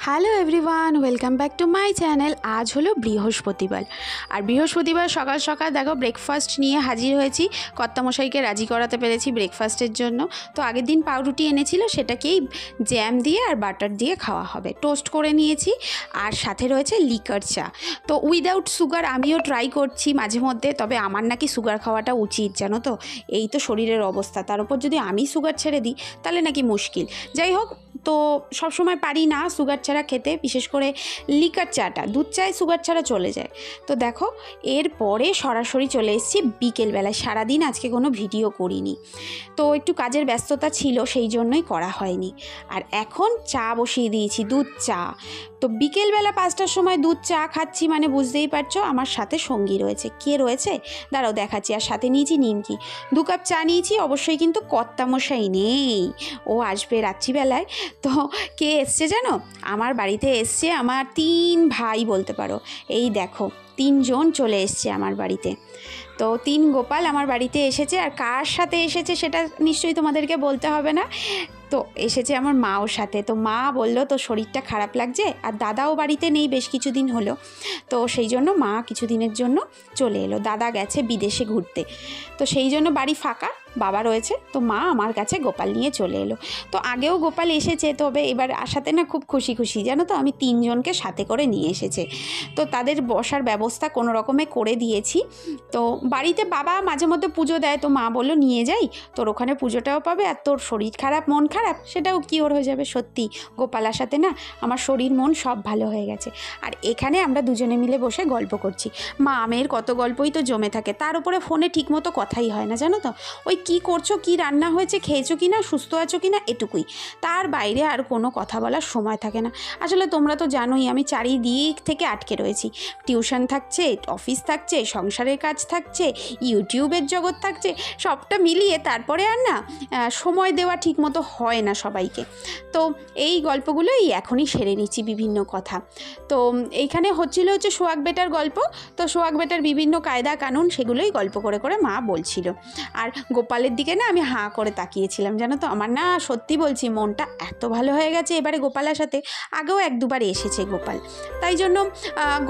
Hello everyone, welcome back to my channel. আজ হলো বৃহস্পতিবার, আর বৃহস্পতিবার সকাল সকাল দেখো ব্রেকফাস্ট নিয়ে হাজির হয়েছি। কর্তামশাইকে রাজি করাতে পেরেছি ব্রেকফাস্টের জন্য। তো আগের দিন পাউরুটি এনেছিল, সেটাকেই জ্যাম দিয়ে আর বাটার দিয়ে খাওয়া হবে। টোস্ট করে নিয়েছি, আর সাথে রয়েছে লিকার চা। তো উইদাউট সুগার আমিও ট্রাই করছি মাঝে মধ্যে, তবে আমার নাকি সুগার খাওয়াটা উচিত, জানো তো। এই তো শরীরের অবস্থা, তার উপর যদি আমি সুগার ছেড়ে দিই তাহলে নাকি মুশকিল। যাই হোক, তো সবসময় পারি না সুগার ছাড়া খেতে, বিশেষ করে লিকার চাটা, দুধ চায় সুগার ছাড়া চলে যায়। তো দেখো, এরপরে সরাসরি চলে এসেছি বিকেলবেলায়। সারাদিন আজকে কোনো ভিডিও করিনি, তো একটু কাজের ব্যস্ততা ছিল, সেই জন্যই করা হয়নি। আর এখন চা বসিয়ে দিয়েছি, দুধ চা। তো বিকেলবেলা 5টার সময় দুধ চা খাচ্ছি, মানে বুঝতেই পারছো আমার সাথে সঙ্গী রয়েছে। কে রয়েছে দাঁড়াও দেখাচ্ছি। আর সাথে নিয়েছি নিমকি, 2 কাপ চা নিয়েছি। অবশ্যই কিন্তু কর্তামশাই নেই, ও আসবে রাত্রিবেলায়। তো কে এসছে জানো, আমার বাড়িতে এসছে আমার 3 ভাই বলতে পারো। এই দেখো 3 জন চলে এসছে আমার বাড়িতে। তো 3 গোপাল আমার বাড়িতে এসেছে। আর কার সাথে এসেছে সেটা নিশ্চয়ই তোমাদেরকে বলতে হবে না। তো এসেছে আমার মাও সাথে। তো মা বলল তো শরীরটা খারাপ লাগছে, আর দাদাও বাড়িতে নেই বেশ কিছুদিন হলো। তো সেই জন্য মা কিছুদিনের জন্য চলে এলো, দাদা গেছে বিদেশে ঘুরতে। তো সেই জন্য বাড়ি ফাঁকা, বাবা রয়েছে। তো মা আমার কাছে গোপাল নিয়ে চলে এলো। তো আগেও গোপাল এসেছে, তবে এবার আসাতে না খুব খুশি খুশি, জানো তো। আমি 3 জনকে সাথে করে নিয়ে এসেছে। তো তাদের বসার ব্যবস্থা কোনো রকমে করে দিয়েছি। তো বাড়িতে বাবা মাঝে মধ্যে পুজো দেয়, তো মা বললো নিয়ে যাই, তোর ওখানে পুজোটাও পাবে, আর তোর শরীর খারাপ মন খারাপ সেটাও কিওর হয়ে যাবে। সত্যি গোপাল আসাতে না আমার শরীর মন সব ভালো হয়ে গেছে। আর এখানে আমরা দুজনে মিলে বসে গল্প করছি। মা মেয়ের কত গল্পই তো জমে থাকে, তার উপরে ফোনে ঠিকমতো কথাই হয় না, জানো তো। ওই কী করছো, কী রান্না হয়েছে, খেয়েছো কি না, সুস্থ আছো কি না, এটুকুই। তার বাইরে আর কোনো কথা বলার সময় থাকে না। আসলে তোমরা তো জানোই আমি চারিদিক থেকে আটকে রয়েছি। টিউশন থাকছে, অফিস থাকছে, সংসারের কাজ থাকছে, ইউটিউবের জগৎ থাকছে, সবটা মিলিয়ে তারপরে আর না সময় দেওয়া ঠিকমতো হয় না সবাইকে। তো এই গল্পগুলোই এখনই সেরে নিচ্ছি, বিভিন্ন কথা। তো এইখানে হচ্ছে সোহাগ বেটার গল্প। তো সোহাগ বেটার বিভিন্ন কায়দা কানুন, সেগুলোই গল্প করে করে মা বলছিল। আর গোপালের দিকে না আমি হাঁ করে তাকিয়েছিলাম, জানো তো। আমার না সত্যি বলছি মনটা এত ভালো হয়ে গেছে এবারে গোপালের সাথে। আগেও 1-2বার এসেছে গোপাল, তাই জন্য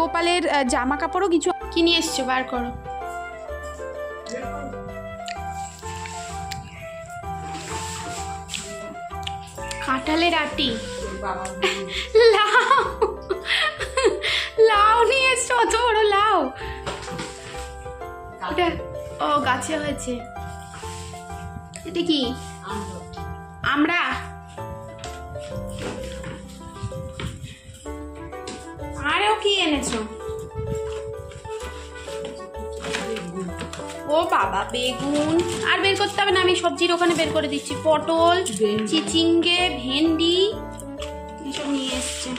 গোপালের জামা কাপড়ও কিছু কিনে এসছো, বার করো। কাঁঠালের আটি, লাউ, লাউ নিয়ে এসছো, অত বড় লাউ। ও গাছে হয়েছে। এটা কি আমরা? আরেও কি এনেছো? ও বাবা, বেগুন আর বের করতে হবে না, আমি সবজির ওখানে বের করে দিচ্ছি। পটল, চিচিঙ্গে, ভেন্ডি এসব নিয়ে এসছে।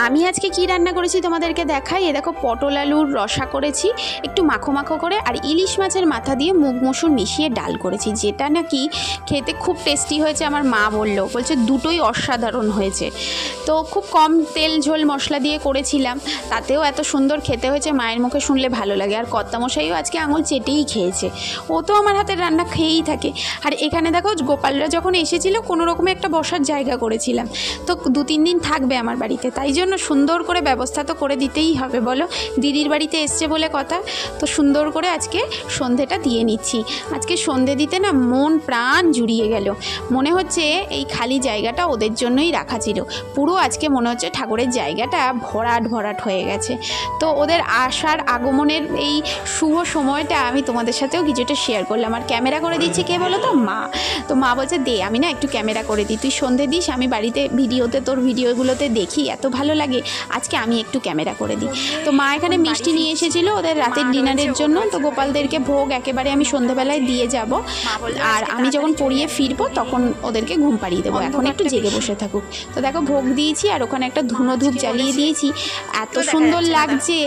আমি আজকে কি রান্না করেছি তোমাদেরকে দেখাই। এ দেখো পটল আলুর রসা করেছি একটু মাখো মাখো করে, আর ইলিশ মাছের মাথা দিয়ে মুগ মসুর মিশিয়ে ডাল করেছি, যেটা নাকি খেতে খুব টেস্টি হয়েছে। আমার মা বলছে দুটোই অসাধারণ হয়েছে। তো খুব কম তেল ঝোল মশলা দিয়ে করেছিলাম, তাতেও এত সুন্দর খেতে হয়েছে, মায়ের মুখে শুনলে ভালো লাগে। আর কর্তামশাইও আজকে আঙুল চেটেই খেয়েছে, ও তো আমার হাতের রান্না খেয়েই থাকে। আর এখানে দেখো গোপালরা যখন এসেছিল কোনো রকমে একটা বসার জায়গা করেছিলাম, তো 2-3 দিন থাকবে আমার বাড়িতে, তাই জন্য সুন্দর করে ব্যবস্থা তো করে দিতেই হবে বলো, দিদির বাড়িতে এসছে বলে কথা। তো সুন্দর করে আজকে সন্ধেটা দিয়ে নিচ্ছি। আজকে সন্ধে দিতে না মন প্রাণ জুড়িয়ে গেল, মনে হচ্ছে এই খালি জায়গাটা ওদের জন্যই রাখা ছিল। পুরো আজকে মনে হচ্ছে ঠাকুরের জায়গাটা ভরাট ভরাট হয়ে গেছে। তো ওদের আসার আগমনের এই শুভ সময়টা আমি তোমাদের সাথেও কিছুটা শেয়ার করলাম। আর ক্যামেরা করে দিচ্ছে কে বলো তো, মা। তো মা বলছে দে আমি না একটু ক্যামেরা করে দিই, তুই সন্ধে দিস, আমি বাড়িতে ভিডিওতে তোর ভিডিওগুলোতে দেখি এত ভালো লাগে, আজকে আমি একটু ক্যামেরা করে দিই। তো মা এখানে মিষ্টি নিয়ে এসেছিলো ওদের রাতের ডিনারের জন্য। তো গোপালদেরকে ভোগ একেবারে আমি সন্ধ্যেবেলায় দিয়ে যাব, আর আমি যখন পড়িয়ে ফিরবো তখন ওদেরকে ঘুম পাড়িয়ে দেবো, এখন একটু জেগে বসে থাকুক। তো দেখো ভোগ দিয়েছি আর ওখানে একটা ধুনো ধূপ জ্বালিয়ে দিয়েছি, এত সুন্দর লাগছে,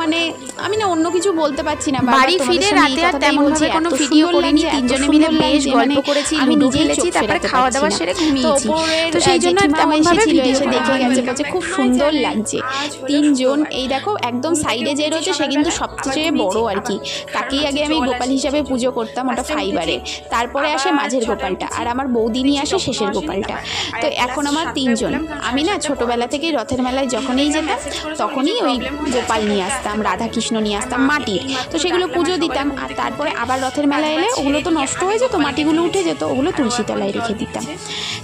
মানে আমি না অন্য কিছু বলতে পারছি না। বাড়ি ফিরে রাতে আর তেমন ভাবে কোনো ভিডিও করিনি, তিনজনে মিলে বেশ গল্প করেছি, আমি নিজেই খেলেছি, তারপরে খাওয়া দাওয়া সেরে ঘুমিয়েছি। তো সেই জন্য তেমন ভাবে এসে দেখে গেছে, বলছে খুব সুন্দর লাগছে। তিনজন এই দেখো একদম সাইডে যে রয়েছে সে কিন্তু সবচেয়ে বড় আর কি, তাকেই আগে আমি গোপাল হিসাবে পুজো করতাম, ওটা ফাইবারে। তারপরে আসে মাঝের গোপালটা, আর আমার বৌদি নিয়ে আসে শেষের গোপালটা। তো এখন আমার 3 জন। আমি না ছোটোবেলা থেকেই রথের মেলায় যখনই যেতাম তখনই ওই গোপাল নিয়ে আসতাম, রাধাকৃষ্ণ নিয়ে আসতাম মাটির, তো সেগুলো পুজো দিতাম। আর তারপরে আবার রথের মেলায় এলে ওগুলো তো নষ্ট হয়ে যেত, মাটিগুলো উঠে যেত, ওগুলো তুলসী তলায় রেখে দিতাম।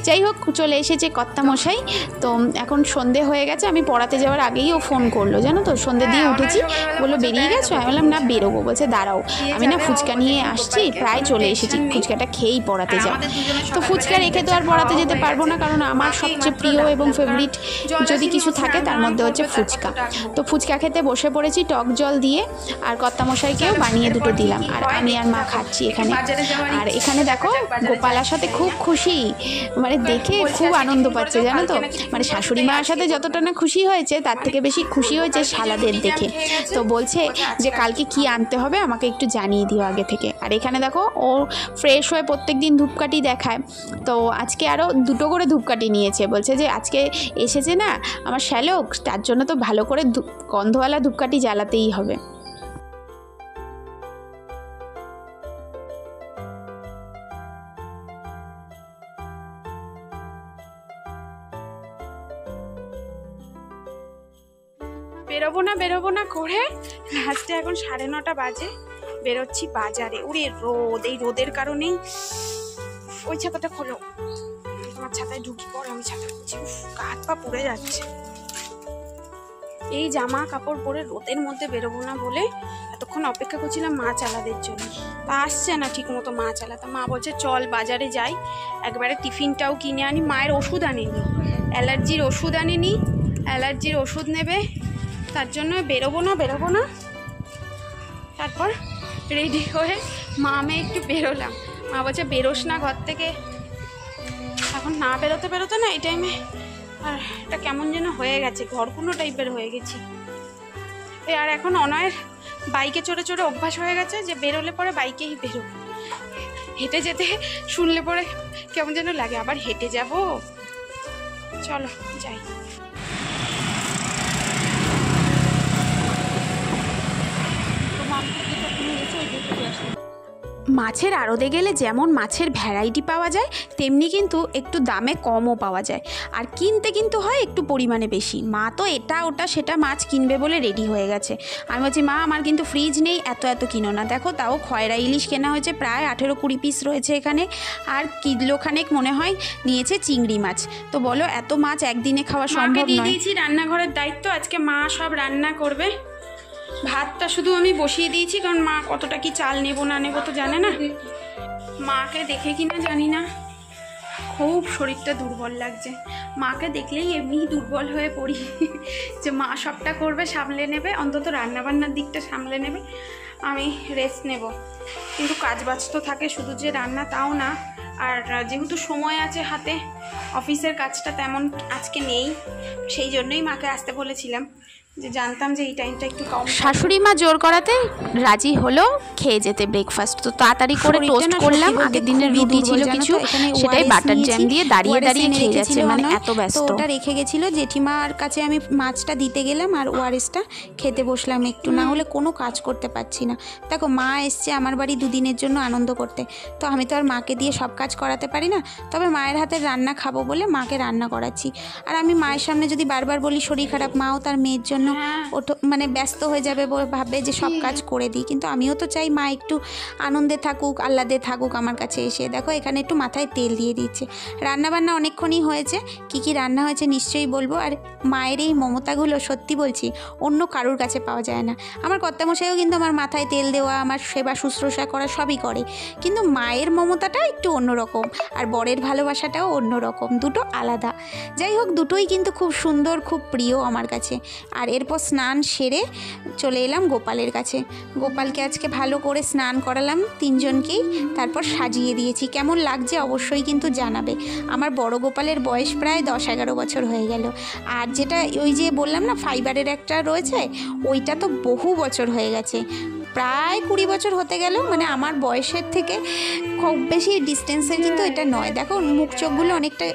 যাই হোক, চলে এসেছে কর্তামশাই। তো এখন সন্ধে হয়ে গেছে, আমি পড়াতে যাওয়ার আগেই ও ফোন করলো, জানো তো, সন্ধে দিয়ে উঠেছি, বললো বেরিয়ে গেছো? আমি বললাম না বেরোবো। বলছে দাঁড়াও আমি না ফুচকা নিয়ে আসছি, প্রায় চলে এসেছি, ফুচকাটা খেয়েই পড়াতে যাও। তো ফুচকা রেখে তো আর পড়াতে যেতে পারবো না, কারণ আমার সবচেয়ে প্রিয় এবং ফেভারিট যদি কিছু থাকে তার মধ্যে হচ্ছে ফুচকা। তো ফুচকা খেতে বসে পড়েছি টক জল দিয়ে, আর কর্তামশাইকেও বানিয়ে দুটো দিলাম, আর আমি আর মা খাচ্ছি এখানে। আর এখানে দেখো গোপালার সাথে খুব খুশি, মানে দেখে খুব আনন্দ পাচ্ছে, জানো তো, মানে শাশুড়ি মার সাথে যতটা না খুশি হয়েছে তার থেকে বেশি খুশি হয়েছে শালাদের দেখে। তো বলছে যে কালকে কি আনতে হবে আমাকে একটু জানিয়ে দিও আগে থেকে। আর এখানে দেখো ও ফ্রেশ হয়ে প্রত্যেক দিন ধূপকাঠি দেখায়, তো আজকে আরও 2টো করে ধূপকাঠি নিয়েছে। বলছে যে আজকে এসেছে না আমার শ্যালক, তার জন্য তো ভালো করে গন্ধওয়ালা ধূপকাঠি জ্বালাতেই হবে। বেরোবো না করে লাস্টে এখন 9:30 বাজে, বেরোচ্ছি বাজারে। ওরে রোদ, এই রোদের কারণেই। ওই ছাতাটা খোলো, আমার ছাতায় ঢুকি পড়ে, আমি ছাতা খুলছি, গা হাত পা পুড়ে যাচ্ছে। এই জামা কাপড় পরে রোদের মধ্যে বেরোবো না বলে এতক্ষণ অপেক্ষা করছিলাম মাছ আলাদের জন্য, তা আসছে না ঠিক মতো মাছ আলাদা। মা বলছে চল বাজারে যাই, একবারে টিফিনটাও কিনে আনি। মায়ের ওষুধ আনেনি, অ্যালার্জির ওষুধ আনেনি, অ্যালার্জির ওষুধ নেবে, তার জন্য বেরোবো না। তারপর রেডি হয়ে মা আমি একটু বেরোলাম। মা বলছে বেরোস না ঘর থেকে, এখন না বেরোতে না এই টাইমে আর এটা কেমন যেন হয়ে গেছে, ঘরকুনো টাইপের হয়ে গেছি। আর এখন অনয়ের বাইকে চড়ে চড়ে অভ্যাস হয়ে গেছে যে বেরোলে পরে বাইকেই বেরোবো, হেঁটে যেতে শুনলে পরে কেমন যেন লাগে, আবার হেঁটে যাব। চলো যাই। মাছের আড়তে গেলে যেমন মাছের ভ্যারাইটি পাওয়া যায়, তেমনি কিন্তু একটু দামে কমও পাওয়া যায়, আর কিনতে কিন্তু হয় একটু পরিমাণে বেশি। মা তো এটা ওটা সেটা মাছ কিনবে বলে রেডি হয়ে গেছে। আমি বলছি মা আমার কিন্তু ফ্রিজ নেই, এত কিনো না। দেখো তাও খয়রা ইলিশ কেনা হয়েছে, প্রায় 18-20 পিস রয়েছে এখানে, আর কিলোখানেক মনে হয় নিয়েছে চিংড়ি মাছ। তো বলো এত মাছ একদিনে খাওয়া সম্ভব নয়। দিয়েছি রান্নাঘরের দায়িত্ব, আজকে মা সব রান্না করবে। ভাতটা শুধু আমি বসিয়ে দিয়েছি, কারণ মা কতটা কি চাল নেবো না নেবো তো জানে না। মাকে দেখে কিনা জানি না খুব শরীরটা দুর্বল লাগছে, মাকে দেখলেই এমনি দুর্বল হয়ে পড়ি যে মা সবটা করবে, সামলে নেবে, অন্তত রান্নাবান্নার দিকটা সামলে নেবে, আমি রেস্ট নেব। কিন্তু কাজবাজ তো থাকে, শুধু যে রান্না তাও না, আর যেহেতু সময় আছে হাতে, অফিসের কাজটা তেমন আজকে নেই, সেই জন্যই মাকে আসতে বলেছিলাম, যে জানতাম যে এই টাইমটা একটু কম। শাশুড়ি মা জোর করাতে রাজি হলো খেয়ে যেতে ব্রেকফাস্ট। তো তাড়াতাড়ি করে টোস্ট করলাম, আগের দিনের রুটি ছিল কিছু, সেটাই বাটার জ্যাম দিয়ে দাঁড়িয়ে দাঁড়িয়ে খেয়ে যাচ্ছে, মানে এত ব্যস্ত। ওটা রেখে গেছিলো, জেঠিমার কাছে আমি মাছটা দিতে গেলাম আর ওআরএসটা খেতে বসলাম একটু, না হলে কোনো কাজ করতে পারছি না। দেখো মা এসছে আমার বাড়ি দুদিনের জন্য আনন্দ করতে, তো আমি তো আর মাকে দিয়ে সব কাজ করাতে পারি না, তবে মায়ের হাতের রান্না খাবো বলে মাকে রান্না করাচ্ছি। আর আমি মায়ের সামনে যদি বারবার বলি শরীর খারাপ, মাও তার মেয়ের জন্য মানে ব্যস্ত হয়ে যাবে, ভাববে যে সব কাজ করে দিই, কিন্তু আমিও তো চাই মা একটু আনন্দে থাকুক, আহ্লাদে থাকুক আমার কাছে এসে। দেখো এখানে একটু মাথায় তেল দিয়ে দিচ্ছে। রান্নাবান্না অনেকক্ষণই হয়েছে, কি রান্না হয়েছে নিশ্চয়ই বলবো। আর মায়ের এই মমতাগুলো সত্যি বলছি অন্য কারোর কাছে পাওয়া যায় না। আমার কর্তামশাইও কিন্তু আমার মাথায় তেল দেওয়া, আমার সেবা শুশ্রূষা করা সবই করে, কিন্তু মায়ের মমতাটা একটু অন্যরকম, আর বরের ভালোবাসাটাও অন্যরকম, দুটো আলাদা। যাই হোক, দুটোই কিন্তু খুব সুন্দর, খুব প্রিয় আমার কাছে। আর এরপর স্নান সেরে চলে এলাম গোপালের কাছে। গোপালকে আজকে ভালো করে স্নান করালাম তিনজনকেই, তারপর সাজিয়ে দিয়েছি। কেমন লাগছে অবশ্যই কিন্তু জানাবে। আমার বড় গোপালের বয়স প্রায় 10-11 বছর হয়ে গেল, আর যেটা ওই যে বললাম না ফাইবারের একটা রয়েছে, ওইটা তো বহু বছর হয়ে গেছে, প্রায় 20 বছর হতে গেল, মানে আমার বয়সের থেকে খুব বেশি ডিস্টেন্সের কিন্তু এটা নয়। দেখো মুখ চোখগুলো অনেকটা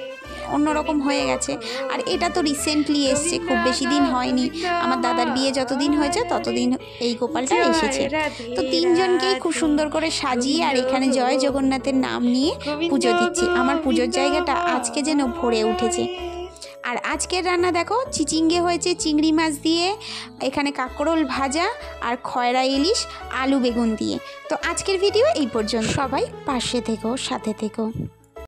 অন্যরকম হয়ে গেছে। আর এটা তো রিসেন্টলি এসছে, খুব বেশি দিন হয়নি, আমার দাদার বিয়ে যতদিন হয়েছে ততদিন এই গোপালটা এসেছে। তো তিনজনকেই খুব সুন্দর করে সাজিয়ে আর এখানে জয় জগন্নাথের নাম নিয়ে পুজো দিচ্ছি। আমার পুজোর জায়গাটা আজকে যেন ভরে উঠেছে। আর আজকের রান্না দেখো, চিচিঙ্গে হয়েছে চিংড়ি মাছ দিয়ে, এখানে কাঁকরোল ভাজা আর খয়রা ইলিশ আলু বেগুন দিয়ে। তো আজকের ভিডিও এই পর্যন্ত, সবাই পাশে থেকো, সাথে থেকো।